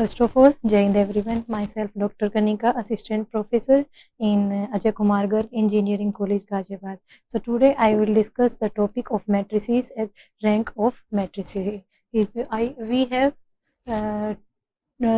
First of all, Jai Hind everyone. Myself, Dr. Kanika, Assistant Professor in Ajay Kumar Garg Engineering College, Ghaziabad. So today I will discuss the topic of matrices as rank of matrices. We have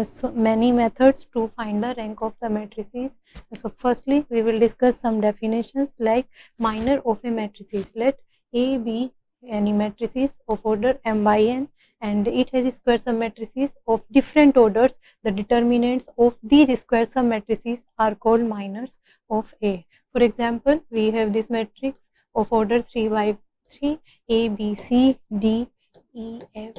so many methods to find the rank of the matrices. So firstly, we will discuss some definitions like minor of a matrices. Let A be any matrices of order m by n, and it has square sum matrices of different orders. The determinants of these square sum matrices are called minors of A. For example, we have this matrix of order 3 by 3, A, B, C, D, E, F.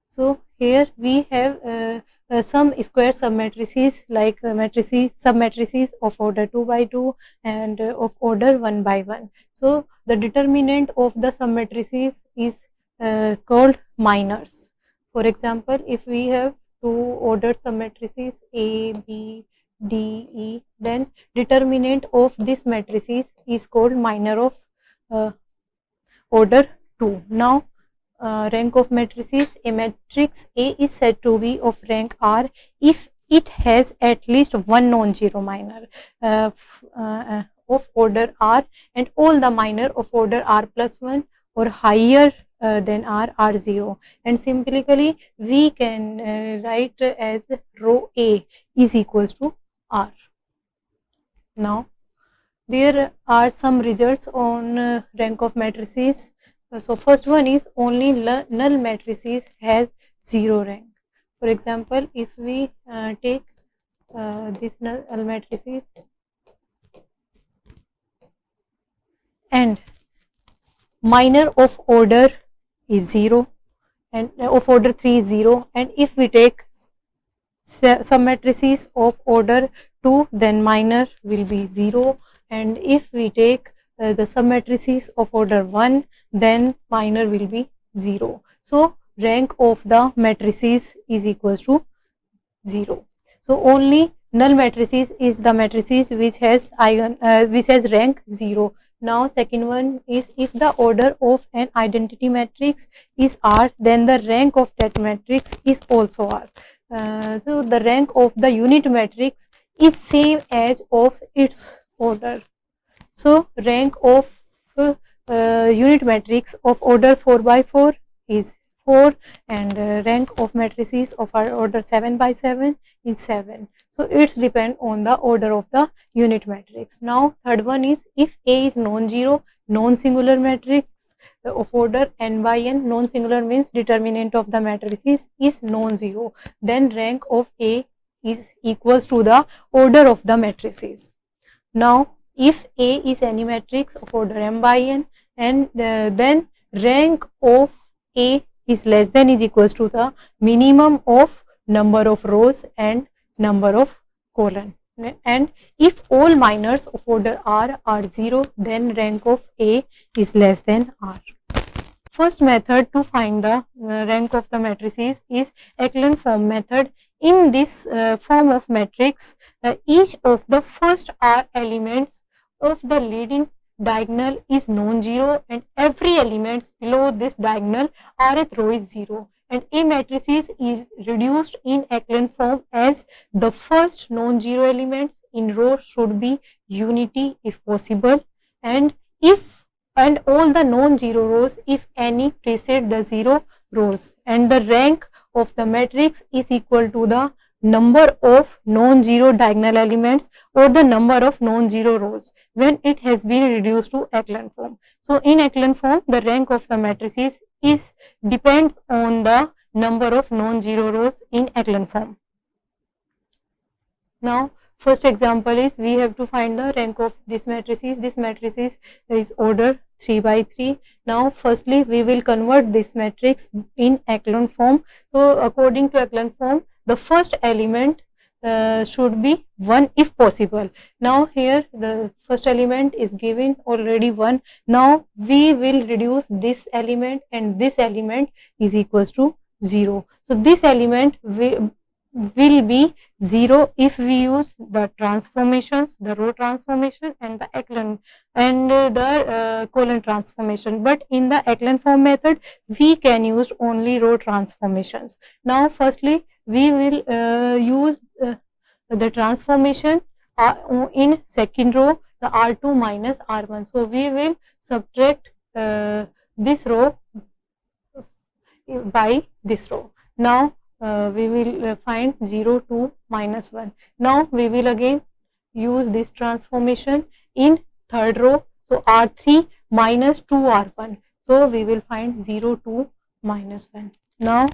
So here we have some square submatrices like submatrices of order 2 by 2 and of order 1 by 1. So the determinant of the submatrices is called minors. For example, if we have two ordered submatrices A, B, D, E, then determinant of this matrices is called minor of order 2. Now rank of matrices. A matrix A is said to be of rank R if it has at least one non-zero minor of order R and all the minor of order R plus 1 or higher than R are 0. And simply we can write as row A is equals to R. Now there are some results on rank of matrices. So first one is only null matrices has 0 rank. For example, if we take this null matrices and minor of order is 0 and of order 3 is 0, and if we take some matrices of order 2, then minor will be 0, and if we take the submatrices of order 1, then minor will be 0. So rank of the matrices is equals to 0. So only null matrices is the matrices which has rank 0. Now second one is if the order of an identity matrix is R, then the rank of that matrix is also R. So the rank of the unit matrix is same as of its order. So rank of unit matrix of order 4 by 4 is 4, and rank of matrices of our order 7 by 7 is 7. So it's depend on the order of the unit matrix. Now third one is if A is non-zero, non-singular matrix of order n by n, non-singular means determinant of the matrices is non-zero, then rank of A is equals to the order of the matrices. Now if A is any matrix of order m by n, and then rank of A is less than is equals to the minimum of number of rows and number of column. And if all minors of order R are 0, then rank of A is less than R. First method to find the rank of the matrices is echelon form method. In this form of matrix, each of the first R elements of the leading diagonal is non-zero, and every element below this diagonal rth row is 0, and A matrices is reduced in echelon form as the first non-zero elements in row should be unity if possible, and all the non-zero rows if any precede the 0 rows, and the rank of the matrix is equal to the number of non-zero diagonal elements or the number of non-zero rows when it has been reduced to echelon form. So in echelon form, the rank of the matrices depends on the number of non-zero rows in echelon form. Now first example is we have to find the rank of this matrices. This matrices is order 3 by 3. Now firstly we will convert this matrix in echelon form. So according to echelon form, the first element should be 1 if possible. Now here the first element is given already 1. Now we will reduce this element, and this element is equals to 0. So this element will be 0 if we use the transformations, the row transformation and the echelon and the colon transformation. But in the echelon form method, we can use only row transformations. Now, firstly, we will use the transformation in second row, the R2 minus R1. So, we will subtract this row by this row. Now, we will find 0, 2, minus 1. Now, we will again use this transformation in third row. So, R3 minus 2 R1. So, we will find 0, 2, minus 1. Now,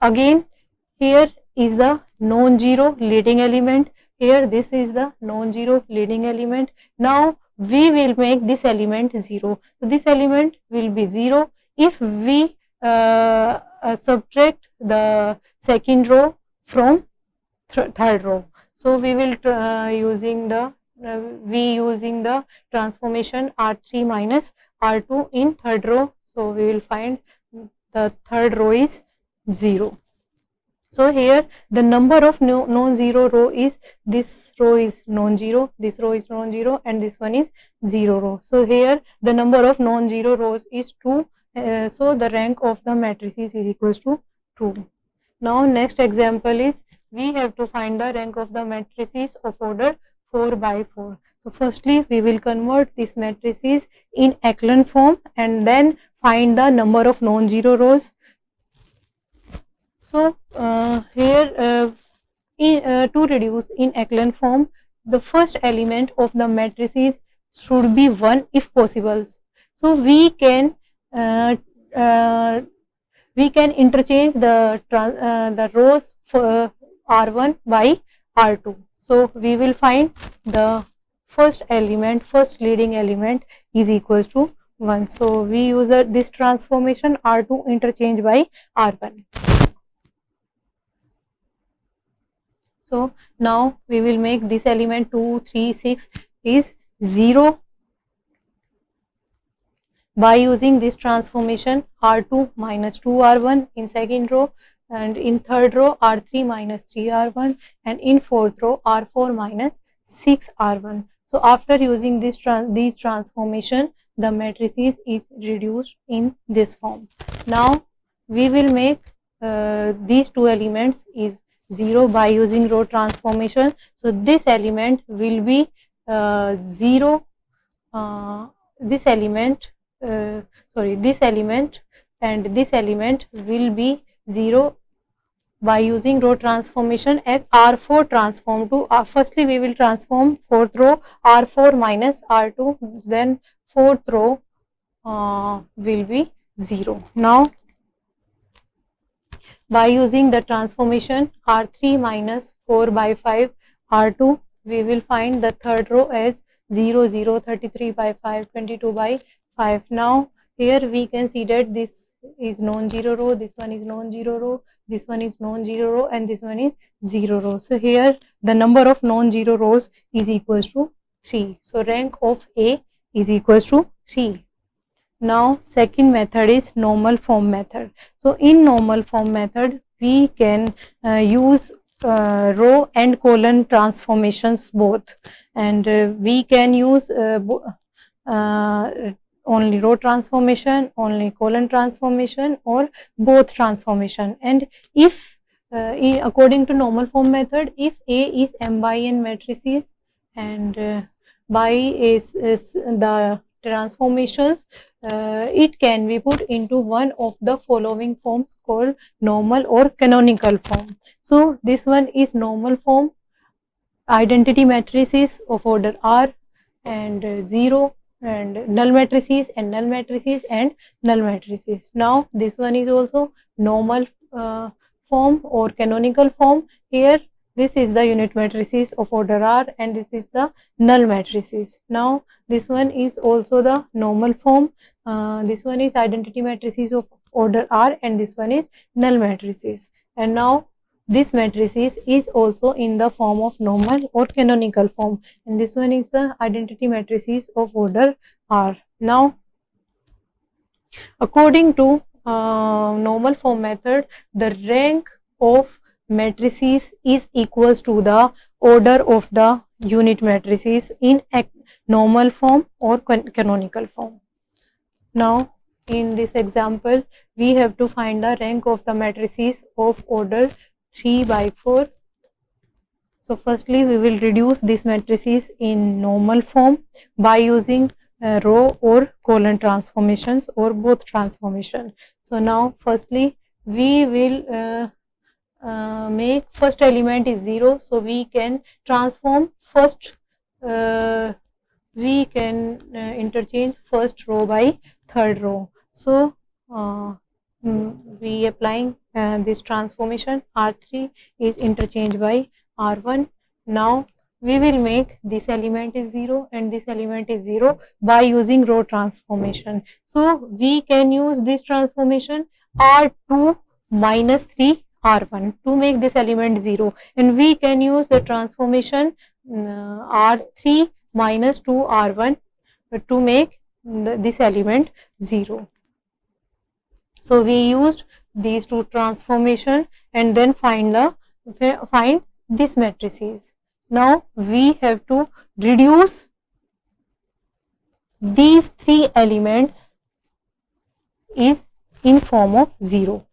again here is the non-zero leading element. Here this is the non-zero leading element. Now, we will make this element 0. So, this element will be 0 if we subtract the second row from third row. So, we will using the transformation R3 minus R2 in third row. So, we will find the third row is 0. So, here the number of non-zero row is, this row is non-zero, this row is non-zero and this one is 0 row. So, here the number of non-zero rows is 2. So, the rank of the matrices is equals to 2. Now, next example is we have to find the rank of the matrices of order 4 by 4. So, firstly we will convert these matrices in echelon form and then find the number of non-zero rows. So, here to reduce in echelon form, the first element of the matrices should be 1 if possible. So, we can interchange the rows for R1 by R2. So, we will find the first leading element is equals to 1. So, we use this transformation R2 interchange by R1. So, now we will make this element 2, 3, 6 is 0 by using this transformation R2 minus 2 R1 in second row, and in third row R3 minus 3 R1 and in fourth row R4 minus 6 R1. So, after using these transformation, the matrices is reduced in this form. Now, we will make these two elements is 0 by using row transformation. So, this element will be 0, this element and this element will be 0 by using row transformation as R4 transform to firstly we will transform fourth row R4 minus R2, then fourth row will be 0. Now, by using the transformation R3 minus 4 by 5 R2, we will find the third row as 0, 0, 33 by 5, 22 by 5. Now, here we can see that this is non-zero row, this one is non-zero row, this one is non-zero row and this one is 0 row. So, here the number of non-zero rows is equals to 3. So, rank of A is equals to 3. Now, second method is normal form method. So, in normal form method, we can use row and colon transformations both, and we can use only row transformation, only colon transformation or both transformation. And if according to normal form method, if A is m by n matrices and by is the transformations, it can be put into one of the following forms called normal or canonical form. So, this one is normal form, identity matrices of order R and 0 and null matrices and null matrices and null matrices. Now, this one is also normal form or canonical form. Here this is the unit matrices of order R and this is the null matrices. Now, this one is also the normal form. This one is identity matrices of order R and this one is null matrices. And now, this matrices is also in the form of normal or canonical form, and this one is the identity matrices of order R. Now, according to normal form method, the rank of matrices is equals to the order of the unit matrices in normal form or canonical form. Now in this example we have to find the rank of the matrices of order 3 by 4. So firstly we will reduce these matrices in normal form by using row or column transformations or both transformation. So now firstly we will make first element is 0, so we can transform first, we can interchange first row by third row. So we applying this transformation, R3 is interchanged by R1. Now we will make this element is 0 and this element is 0 by using row transformation. So we can use this transformation R2 minus 3 R1 to make this element 0, and we can use the transformation R3 minus 2 R1 to make this element 0. So we used these two transformation and then find this matrices. Now we have to reduce these three elements is in form of 0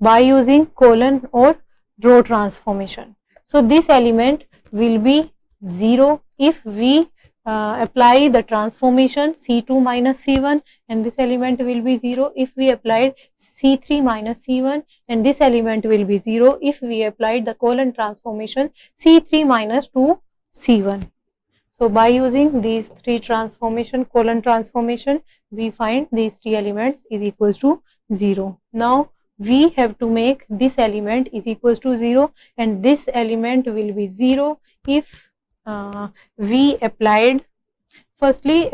by using column or row transformation. So this element will be 0 if we apply the transformation C2 minus C1, and this element will be 0 if we applied C3 minus C1, and this element will be 0 if we applied the column transformation C3 minus 2 C1. So by using these three transformation, column transformation, we find these three elements is equals to 0. Now we have to make this element is equals to 0, and this element will be 0 if we applied, firstly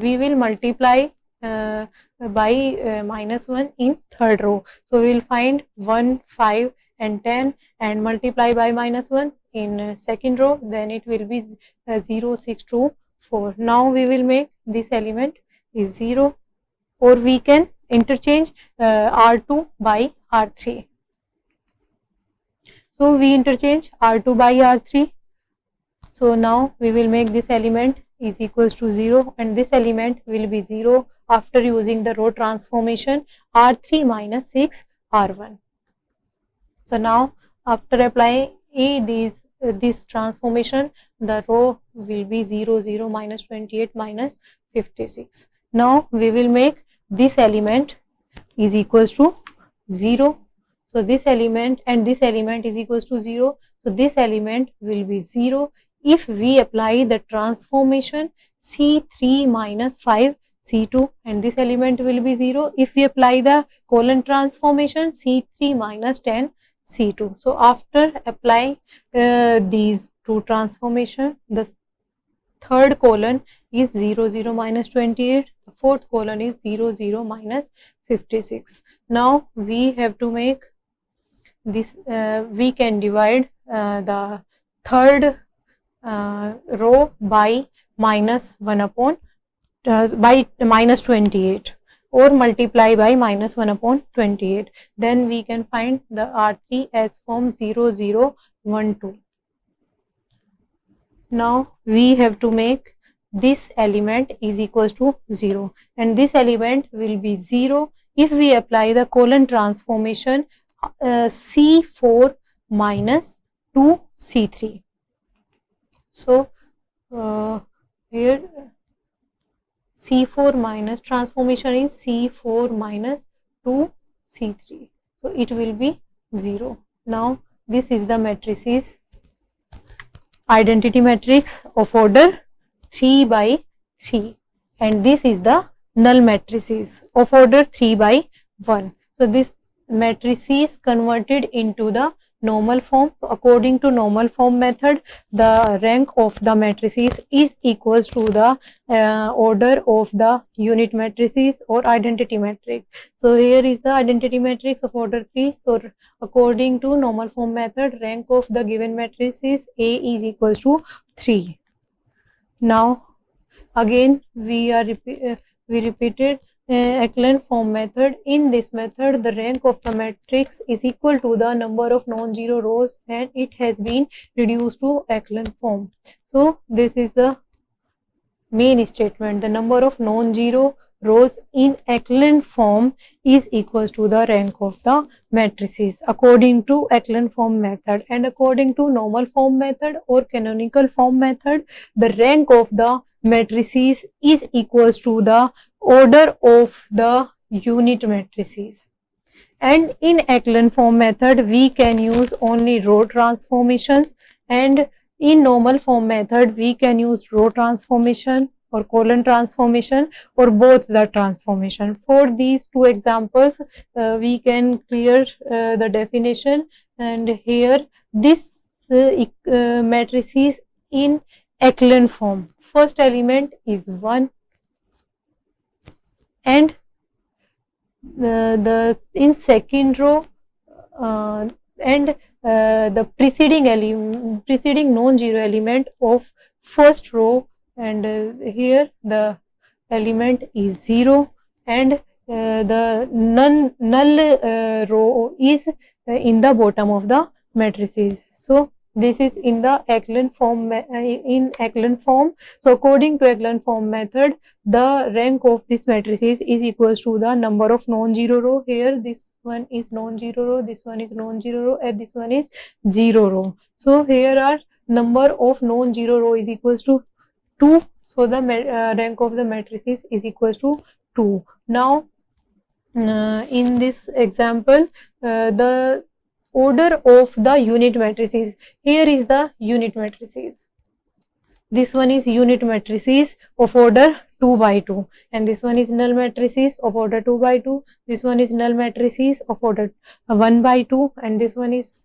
we will multiply by minus 1 in third row. So we will find 1, 5 and 10 and multiply by minus 1 in second row, then it will be 0, 6, 2, 4. Now we will make this element is 0, or we can interchange R2 by R3. So we interchange R2 by R3. So now we will make this element is equals to 0, and this element will be 0 after using the row transformation R3 minus 6 R1. So now after applying this transformation, the row will be 0, 0 minus 28 minus 56. Now we will make this element is equals to 0. So this element and this element is equals to 0. So this element will be 0 if we apply the transformation C3 minus 5 C2, and this element will be 0 if we apply the column transformation C3 minus 10 C2. So after applying these two transformation, the third column is 0, 0 minus 28, the fourth column is 0, 0 minus 56. Now we have to make this, we can divide the third row by minus 1 upon by minus 28, or multiply by minus 1 upon 28. Then we can find the R3 as form 0, 0, 1, 2. Now we have to make this element is equals to 0, and this element will be 0 if we apply the column transformation C4 minus 2 C3. So here C4 minus transformation is C4 minus 2 C3. So it will be 0. Now this is the matrices, identity matrix of order 3 by 3, and this is the null matrices of order 3 by 1. So this matrices converted into the normal form. According to normal form method, the rank of the matrices is equals to the order of the unit matrices or identity matrix. So here is the identity matrix of order 3. So according to normal form method, rank of the given matrices A is equals to 3. Now again we repeated echelon form method. In this method, the rank of the matrix is equal to the number of non-zero rows and it has been reduced to echelon form. So this is the main statement. The number of non-zero rows in echelon form is equals to the rank of the matrices according to echelon form method, and according to normal form method or canonical form method, the rank of the matrices is equals to the order of the unit matrices. And in echelon form method we can use only row transformations, and in normal form method we can use row transformation or column transformation or both the transformation. For these two examples we can clear the definition, and here this matrices in echelon form, first element is 1 and the in second row and the preceding non-zero element of first row, and here the element is 0 and the null row is in the bottom of the matrices. So this is in the echelon form, in echelon form. So according to echelon form method, the rank of this matrices is equals to the number of non-zero row. Here this one is non-zero row, this one is non-zero row, and this one is 0 row. So here are number of non-zero row is equals to 2. So the rank of the matrices is equals to 2. Now in this example the order of the unit matrices, here is the unit matrices, this one is unit matrices of order 2 by 2, and this one is null matrices of order 2 by 2, this one is null matrices of order 1 by 2, and this one is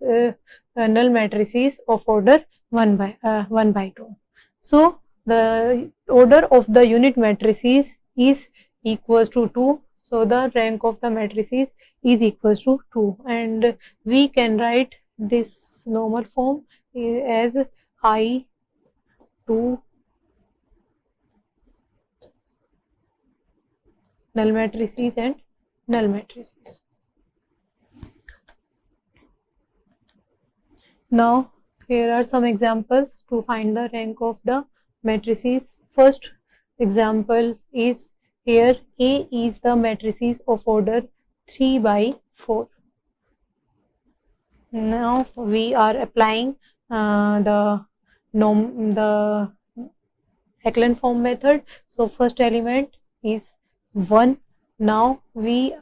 null matrices of order 1 by 2. So the order of the unit matrices is equals to 2. So the rank of the matrices is equals to 2, and we can write this normal form as I 2 null matrices and null matrices. Now here are some examples to find the rank of the matrices. First example is here A is the matrices of order 3 by 4. Now we are applying the echelon form method. So first element is 1. Now we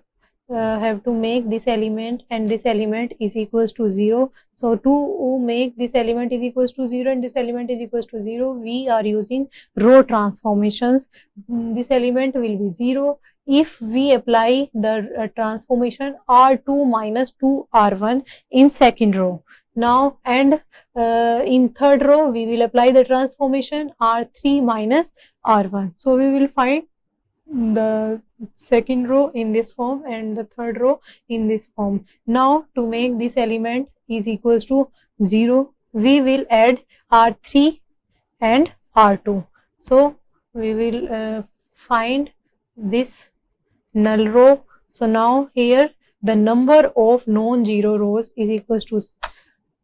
have to make this element and this element is equals to 0. So to make this element is equals to 0 and this element is equals to 0, we are using row transformations. This element will be 0 if we apply the transformation R2 minus 2 R1 in second row. Now and in third row we will apply the transformation R3 minus R1. So we will find the second row in this form and the third row in this form. Now to make this element is equals to 0, we will add R3 and R2. So we will find this null row. So now here the number of non-zero rows is equals to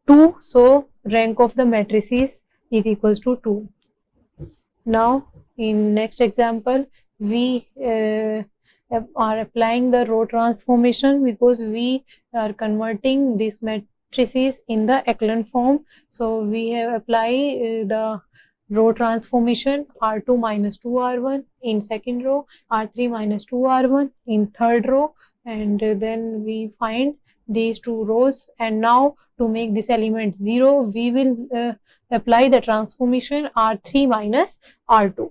2. So rank of the matrices is equals to 2. Now in next example we are applying the row transformation because we are converting these matrices in the echelon form. So we have applied the row transformation R2 minus 2 R1 in second row, R3 minus 2 R1 in third row, and then we find these two rows. And now to make this element 0, we will apply the transformation R3 minus R2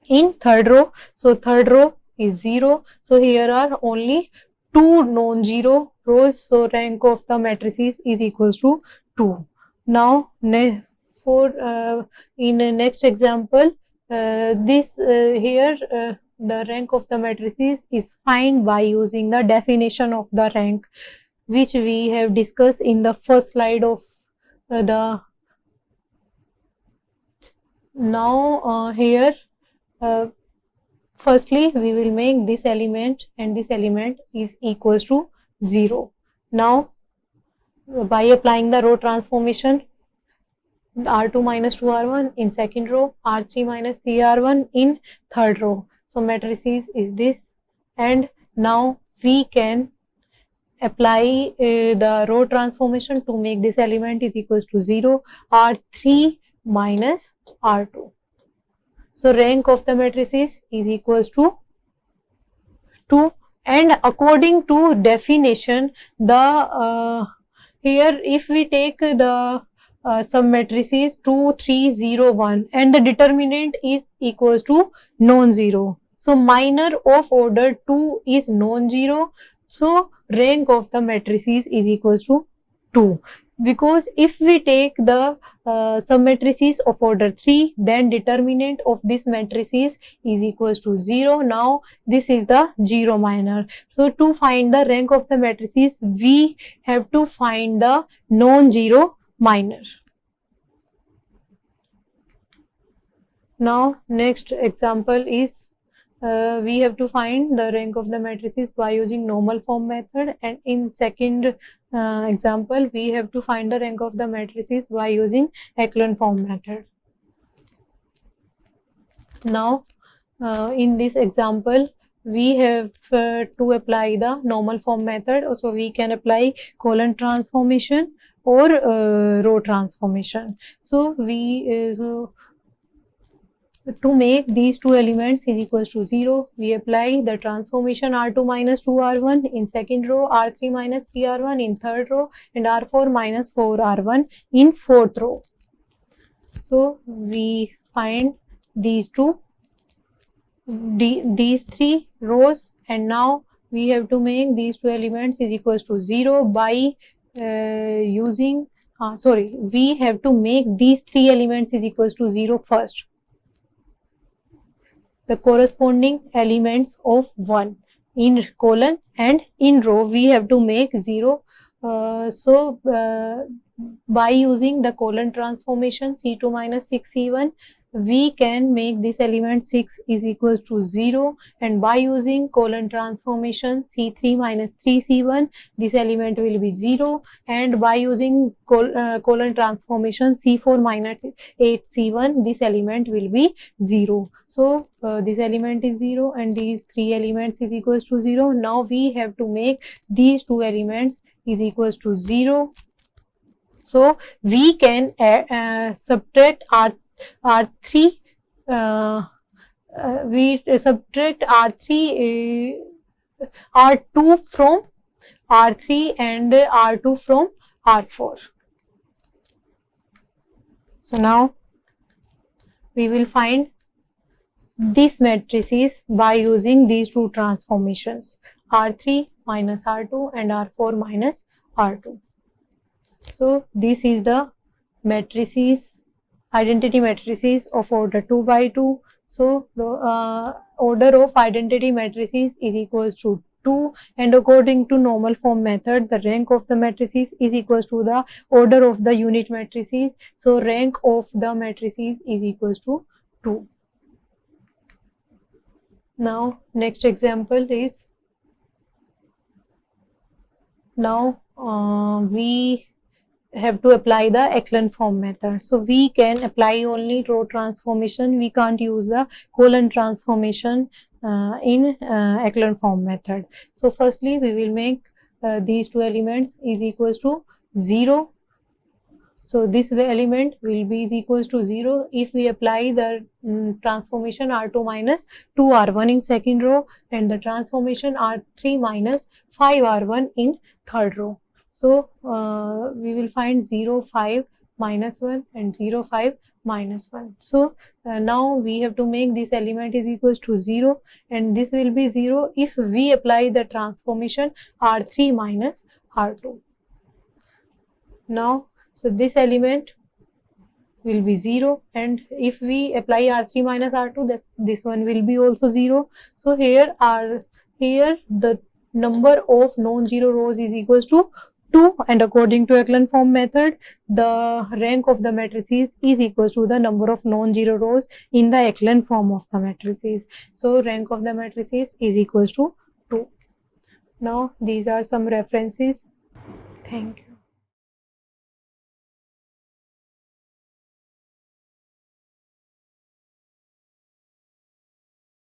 in third row. So third row is 0. So here are only 2 non-zero rows. So rank of the matrices is equals to 2. Now for in the next example this here the rank of the matrices is found by using the definition of the rank, which we have discussed in the first slide of the. Now here firstly we will make this element and this element is equals to 0. Now by applying the row transformation, R2 minus 2R1 in second row, R3 minus 3R1 in third row. So matrices is this, and now we can apply the row transformation to make this element is equals to 0, R3 minus R2. So rank of the matrices is equals to 2, and according to definition, the here if we take the some matrices 2, 3, 0, 1 and the determinant is equals to non-zero. So minor of order 2 is non-zero. So rank of the matrices is equals to 2. Because if we take the some matrices of order 3, then determinant of this matrices is equals to 0. Now this is the 0 minor. So to find the rank of the matrices, we have to find the non-zero minor. Now next example is we have to find the rank of the matrices by using normal form method, and in second example we have to find the rank of the matrices by using echelon form method. Now in this example we have to apply the normal form method, so we can apply colon transformation or row transformation. So we to make these two elements is equals to 0, we apply the transformation R2 minus 2R1 in second row, R3 minus 3R1 in third row, and R4 minus 4R1 in fourth row. So we find these these three rows, and now we have to make these two elements is equals to 0 by using we have to make these three elements is equals to 0 first. The corresponding elements of 1 in colon and in row we have to make 0. By using the colon transformation C2 minus 6C1, we can make this element 6 is equals to 0, and by using colon transformation C3 minus 3C1, this element will be 0, and by using colon transformation C4 minus 8C1, this element will be 0. So this element is 0 and these three elements is equals to 0. Now we have to make these two elements is equals to 0. So we can subtract R3, we subtract R3, R2 from R3 and R2 from R4. So now we will find these matrices by using these two transformations, R3 minus R2 and R4 minus R2. So this is the matrices, identity matrices of order 2 by 2. So the order of identity matrices is equals to 2, and according to normal form method, the rank of the matrices is equals to the order of the unit matrices. So rank of the matrices is equals to 2. Now next example is, now we have to apply the echelon form method. So we can apply only row transformation, we can't use the colon transformation in echelon form method. So firstly we will make these two elements is equals to 0. So this element will be is equals to 0 if we apply the transformation R2 minus 2R1 in second row and the transformation R3 minus 5R1 in third row. So we will find 0, 5, minus 1 and 0, 5, minus 1. So now we have to make this element is equals to 0, and this will be 0 if we apply the transformation R3 minus R2. Now so this element will be 0, and if we apply R3 minus R2, this one will be also 0. So here the number of non-zero rows is equals to 2, and according to echelon form method, the rank of the matrices is equals to the number of non-zero rows in the echelon form of the matrices. So rank of the matrices is equals to 2. Now these are some references. Thank you.